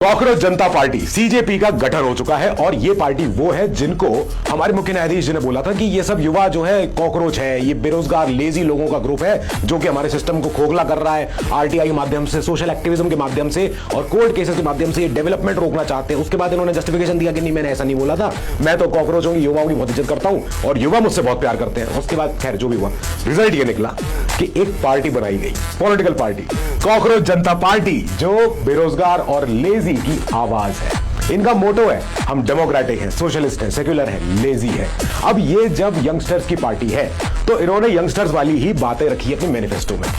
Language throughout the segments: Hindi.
कॉकरोच जनता पार्टी सीजेपी का गठन हो चुका है और ये पार्टी वो है जिनको हमारे मुख्य न्यायाधीश जी ने बोला था कि ये सब युवा जो है कॉकरोच है, ये बेरोजगार लेजी लोगों का ग्रुप है जो कि हमारे सिस्टम को खोखला कर रहा है। आरटीआई के माध्यम से, सोशल एक्टिविज्म के माध्यम से और कोर्ट केसेस के माध्यम से डेवलपमेंट रोकना चाहते हैं। उसके बाद इन्होंने जस्टिफिकेशन दिया कि नहीं, मैंने ऐसा नहीं बोला था, मैं तो कॉकरोचों की, युवाओं की बहुत इज्जत करता हूं और युवा मुझसे बहुत प्यार करते हैं। उसके बाद खैर जो भी हुआ, रिजल्ट ये निकला कि एक पार्टी बनाई गई, पॉलिटिकल पार्टी कॉकरोच जनता पार्टी, जो बेरोजगार और लेजी की आवाज है। इनका मोटो है, हम डेमोक्रेटिक हैं, सोशलिस्ट हैं, सेक्युलर हैं, लेजी है। अब ये जब यंगस्टर्स की पार्टी है तो इन्होंने यंगस्टर्स वाली ही बातें रखी अपने मैनिफेस्टो में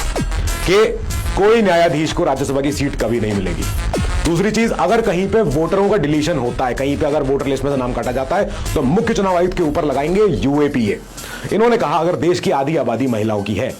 कि कोई न्यायाधीश को राज्यसभा की सीट कभी नहीं मिलेगी। दूसरी चीज, अगर कहीं पे वोटरों का डिलीशन होता है, कहीं पे अगर वोटर लिस्ट में से नाम काटा जाता है तो मुख्य चुनाव आयुक्त के ऊपर लगाएंगे यूएपीए। इन्होंने कहा अगर देश की आधी आबादी महिलाओं की है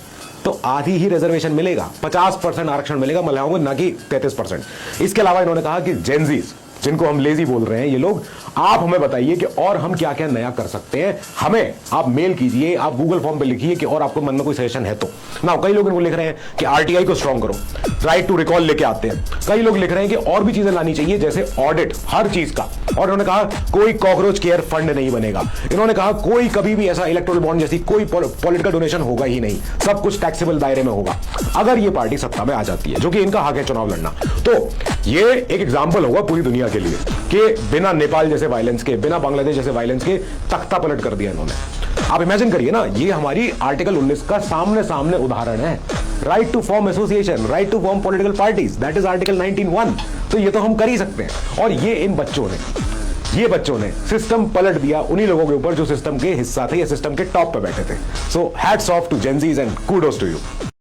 तो आधी ही रिजर्वेशन मिलेगा, 50% आरक्षण मिलेगा महिलाओं को, ना कि 33%। इसके अलावा इन्होंने कहा कि जेनजीज, जिनको हम लेजी बोल रहे हैं, ये लोग, आप हमें बताइए कि और हम क्या क्या नया कर सकते हैं, हमें आप मेल कीजिए, आप गूगल फॉर्म पे लिखिए कि और आपको मन में कोई सजेशन है तो ना। कई लोग इनको लिख रहे हैं कि आरटीआई को स्ट्रांग करो, राइट टू रिकॉल लेके आते हैं। कई लोग लिख रहे हैं कि और भी चीजें लानी चाहिए जैसे ऑडिट हर चीज का। और इन्होंने कहा कोई कॉकरोच केयर फंड नहीं बनेगा। इन्होंने कहा कोई कभी भी ऐसा इलेक्टोरल बॉन्ड जैसी कोई पॉलिटिकल डोनेशन होगा ही नहीं, सब कुछ टैक्सेबल दायरे में होगा अगर ये पार्टी सत्ता में आ जाती है, जो कि इनका हक है चुनाव लड़ना। तो ये एक एग्जाम्पल होगा पूरी दुनिया के लिए कि बिना नेपाल जैसे वायलेंस के, बिना बांग्लादेश जैसे वायलेंस के तख्ता पलट कर दिया इन्होंने। आप इमेजिन करिए ना, ये हमारी आर्टिकल 19 का सामने सामने उदाहरण है। Right to form association, right to form political parties, that is article 19(1). तो ये तो हम कर ही सकते हैं। और ये बच्चों ने सिस्टम पलट दिया उन्हीं लोगों के ऊपर जो सिस्टम के हिस्सा थे या सिस्टम के टॉप पे बैठे थे। So hats off to Gen Zs and kudos to you.